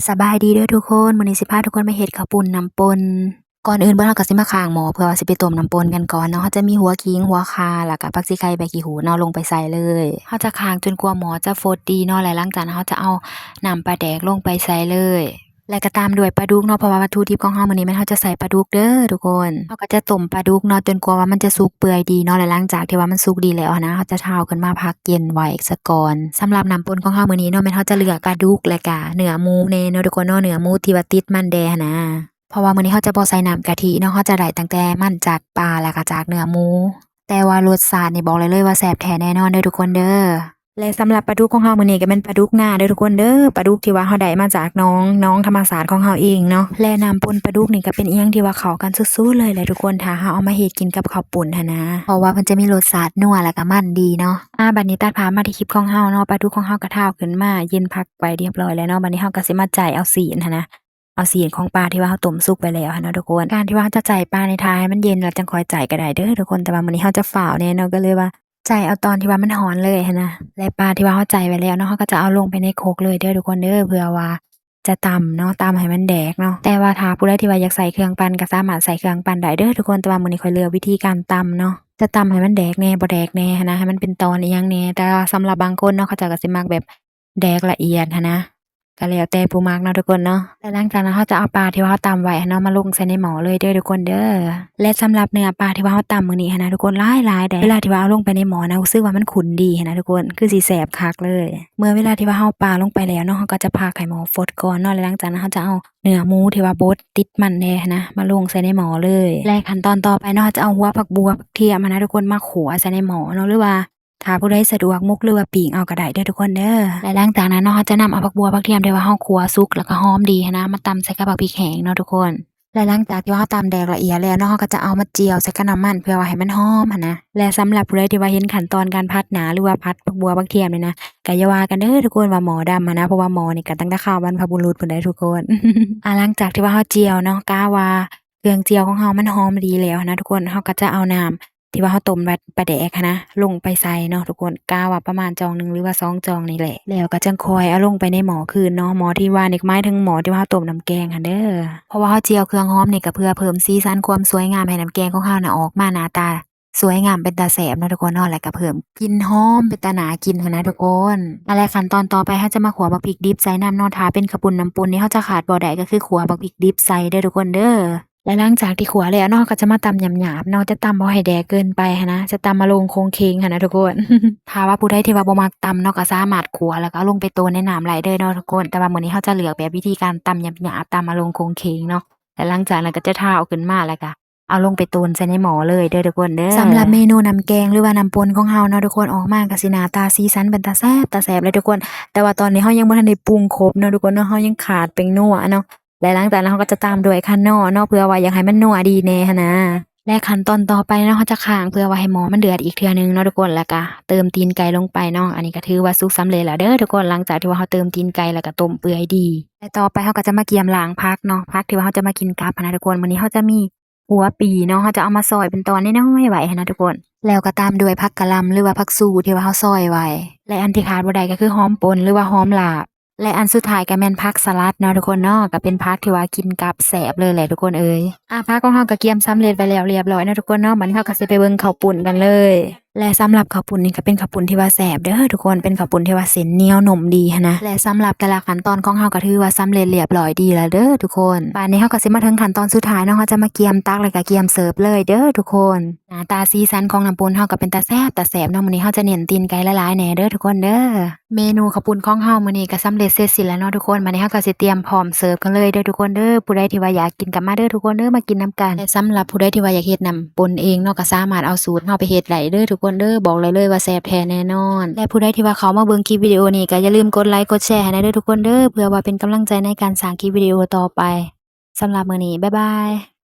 สบายดีเด้อทุกคนมื้อนี้สิพาทุกคนมาเฮ็ดข้าวปุ้นน้ำปนก่อนอื่นเบิ่งเราก็สิมาข้างหม้อเพื่อว่าสิไปต้มน้ำปนกันก่อนเนาะเราจะมีหัวขิงหัวข่าแล้วก็ผักชีไข่ใบขี้หูเนาะลงไปใส่เลยเราจะข้างจนกว่าหม้อจะฟดดีเนาะแล้วหลังจากนั้นเราจะเอาน้ำปลาแดกลงไปใส่เลยแล้วก็ตามด้วยปลาดุกเนาะเพราะว่าวัตถุดิบของเรามื้อนี้เราจะใส่ปลาดุกเด้อทุกคนเราก็จะต้มปลาดุกเนาะจนกว่าว่ามันจะสุกเปื่อยดีเนาะแล้วหลังจากที่ว่ามันสุกดีแล้วนะเราจะเทาขึ้นมาพักเย็นไว้ซะก่อนสำหรับน้ำปนของเรามื้อนี้เนาะแม่นเราจะเลือกปลาดุกและก็เนื้อหมูแน่เนาะทุกคนเนาะเนื้อหมูที่ว่าติดมันแดงนะเพราะว่ามื้อนี้เราจะบ่ใส่น้ำกะทิเนาะเราจะได้ตั้งแต่มันจากปลาแล้วก็จากเนื้อหมูแต่ว่ารสชาตินี่บอกเลยว่าแซ่บแท้แน่นอนเด้อทุกคนเด้อและสำหรับปลาดุกของเรามื้อนี้ก็เป็นปลาดุกหน้าเด้อทุกคนเด้อปลาดุกที่ว่าเราได้มาจากน้องธรรมศาสตร์ของเราเองเนาะและน้ำปนปลาดุกนี่ก็เป็นอีหยังที่ว่าเข้ากันสุดๆเลยแหละทุกคนถ้าเราเอามาเฮ็ดกินกับข้าวปุ้นหั้นนะเพราะว่ามันจะมีรสชาตินัวแล้วก็มันดีเนาะบัดนี้ตัดภาพมาที่คลิปของเราเนาะปลาดุกของเราก็เทาขึ้นมาเย็นพักไว้เรียบร้อยแล้วเนาะบัดนี้เราก็สิมาจ่ายเอาสีนหั้นนะเอาสีนของปลาที่ว่าเราต้มสุกไปแล้วหั้นเนาะทุกคนการที่ว่าเราจะจ่ายปลาในท้ายมันเย็นแล้วจังค่อยจ่ายก็ได้เด้อทุกคนแต่ว่ามื้อนี้เราจะฝ่าวแน่เนาะก็เลยว่าใจเอาตอนที่ว่ามันร้อนเลยหั้นนะและปลาที่ว่าเราใจไว้แล้วเนาะเราก็จะเอาลงไปในโคกเลยเด้อทุกคนเด้อเพื่อว่าจะตำเนาะตำให้มันแดกเนาะแต่ว่าถ้าผู้ใดที่ว่าอยากใส่เครื่องปั่นก็สามารถใส่เครื่องปั่นได้เด้อทุกคนแต่ว่ามื้อนี้ค่อยเลือกวิธีการตำเนาะจะตำให้มันแดกแน่บ่แดกแน่หั้นนะให้มันเป็นตอนอีหยังแน่แต่ว่าสำหรับบางคนเนาะเขาเจ้าก็สิมักแบบแดกละเอียดหั้นนะก็แล้วแต่ผู้มักเนาะทุกคนเนาะและหลังจากนั้นเราจะเอาปลาที่ว่าเราตำไว้หั้นเนาะมาลงใส่ในหม้อเลยเด้อทุกคนเด้อและสำหรับเนื้อปลาที่ว่าเราตำมื้อนี้หั้นนะทุกคนหลายๆได้เวลาที่ว่าเอาลงไปในหม้อนะรู้สึกว่ามันขุ่นดีหั้นนะทุกคนคือสิแซ่บคักเลยเมื่อเวลาที่ว่าเราปลาลงไปแล้วเนาะเราก็จะพักให้หม้อฟดก่อนเนาะและหลังจากนั้นเราจะเอาเนื้อหมูที่ว่าบดติดมันแน่หั้นนะมาลงใส่ในหม้อเลยและขั้นตอนต่อไปเนาะเราจะเอาหัวผักบัวผักเทียมหั้นนะทุกคนมาขัวใส่ในหม้อเนาะหรือว่าถ้าผู้ใดสะดวกมุกหรือว่าปิ้งเอาก็ได้เด้อทุกคนเด้อและหลังจากนั้นเนาะเราจะนำเอาผักบัวผักเทียมที่ว่าเราคั่วสุกแล้วก็หอมดีหั้นนะมาตำใส่กับบักพริกแห้งเนาะทุกคนและหลังจากที่ว่าเราตำแดกละเอียดแล้วเนาะเราก็จะเอามาเจียวใส่กับน้ำมันเพื่อว่าให้มันหอมหั้นนะและสำหรับผู้ใดที่ว่าเห็นขั้นตอนการผัดหนาหรือว่าผัดผักบัวผักเทียมนี่นะก็อย่าว่ากันเด้อทุกคนว่าหม้อดำหั้นนะเพราะว่าหม้อนี่ก็ตั้งแต่ข้าวบรรพบุรุษพุ่นเด้อทุกคนหลังจากที่ว่าเราเจียวเนาะกะว่าเครื่องเจียวของเรามันหอมดีแล้วนะทุกคนเราก็จะเอาน้ำที่ว่าเราต้มไว้ปลาแดกหั้นนะลงไปใส่เนาะทุกคนกะว่าประมาณจองหนึ่งหรือว่า2จองนี่แหละแล้วก็จังค่อยเอาลงไปในหม้อคืนเนาะหม้อที่ว่านี่หมายถึงหม้อที่ว่าเราต้มน้ำแกงหั้นเด้อเพราะว่าเราเจียวเครื่องหอมนี่ก็เพื่อเพิ่มสีสันความสวยงามให้น้ำแกงของเราน่ะออกมาหน้าตาสวยงามเป็นตาแซ่บเนาะทุกคนเนาะแล้วก็เพิ่มกลิ่นหอมเป็นตาน่ากินหั้นนะทุกคนและขั้นตอนต่อไปเราจะมาขัวบักพริกดิบใส่น้ำเนาะถ้าเป็นข้าวปุ้นน้ำปนนี่เราจะขาดบ่ได้ก็คือขัวบักพริกดิบใส่เด้อทุกคนเด้อและหลังจากที่ขัวแล้วเนาะก็จะมาตำหยาบๆเนาะจะตำบ่ให้แดกเกินไปหั้นนะจะตำมาลงโคงเคงหั้นนะทุกคน ถ้าว่าผู้ใดที่ว่าบ่มักตำเนาะก็สามารถขัวแล้วก็เอาลงไปโตนในน้ำไหลเด้อเนาะทุกคนแต่ว่ามื้อนี้เราจะเลือกแบบวิธีการตำหยาบๆตำมาลงโคงเคงเนาะและหลังจากนั้นก็จะเทาขึ้นมาแล้วก็เอาลงไปโตนใส่ในหม้อเลยเด้อทุกคนเด้อสำหรับเมนูน้ำแกงหรือว่าน้ำปนของเราเนาะทุกคนออกมาก็สิหน้าตาสีสันเป็นตาแซ่บเลยทุกคนแต่ว่าตอนนี้เรายังบ่ทันได้ปรุงครบเนาะทุกคนเนาะเรายังขาดเป็นนัวเนาะและหลังจากนั้นเราก็จะตามด้วยคันนอเนาะเพื่อว่าอยากให้มันนัวดีแน่หั้นนะและขั้นตอนต่อไปเนาะเราจะข้างเพื่อว่าให้หม้อมันเดือดอีกเทื่อนึงเนาะทุกคนแล้วก็เติมตีนไก่ลงไปเนาะอันนี้ก็ถือว่าสุกสำเร็จแล้วเด้อทุกคนหลังจากที่ว่าเราเติมตีนไก่แล้วก็ต้มเปื่อยดีและต่อไปเราก็จะมาเกียมล้างผักเนาะผักที่ว่าเราจะมากินกับหั้นนะทุกคนมื้อนี้เราจะมีหัวปีเนาะเราจะเอามาซอยเป็นตอนน้อยๆไว้หั้นนะทุกคนแล้วก็ตามด้วยผักกะหล่ำหรือว่าผักสู่ที่ว่าเราซอยไว้และอันที่ขาดบ่ได้ก็คือหอมป่นหรือว่าหอมลาบและอันสุดท้ายก็แม่นผักสลัดเนาะทุกคนเนาะก็เป็นผักที่ว่ากินกับแซ่บเลยแหละทุกคนเอ้ยผักของเราก็เกียมสำเร็จไปแล้วเรียบร้อยเนาะทุกคนเนาะบัดนี้เราก็สิไปเบิ่งข้าวปุ้นกันเลยและสำหรับข้าวปุ้นนี่ก็เป็นข้าวปุ้นที่ว่าแซ่บเด้อทุกคนเป็นข้าวปุ้นที่ว่าเส้นเหนียวนุ่มดีหั้นนะและสำหรับแต่ละขั้นตอนของเราก็ถือว่าสำเร็จเรียบร้อยดีแล้วเด้อทุกคนบัดนี้เราก็สิมาถึงขั้นตอนสุดท้ายเนาะเราจะมาเกียมตักแล้วก็เกียมเสิร์ฟเลยเด้อทุกคนหน้าตาสีสันของน้ำปนเราก็เป็นตาแซ่บเนาะมื้อนี้เราจะเน้นตีนไก่หลายๆแหน่เด้อทุกคนเด้อเมนูข้าวปุ้นของเรามื้อนี้ก็สำเร็จเสร็จสิ้นแล้วเนาะทุกคนบัดนี้เราก็สิเตรียมพร้อมเสิร์ฟกันเลยเด้อทุกคนเด้อผู้ใดที่ว่าอยากกินก็มาเด้อทุกคนเด้อมากินนํกันและสำหรับผู้ใดที่ว่าอยากเฮ็ดน้ำปนเองเนาะก็สามารถเอาสูตรเราไปเฮ็ดได้เด้อทุกคนเด้อบอกเลยว่าแซ่บแท้แน่นอนและผู้ใดที่ว่าเขามาเบิ่งคลิปวิดีโอนี้ก็อย่าลืมกดไลค์กดแชร์ให้เด้อทุกคนเด้อเพื่อว่าเป็นกำลังใจในการสร้างคลิปวิดีโอต่อไปสำหรับมื้อนี้บ๊ายบาย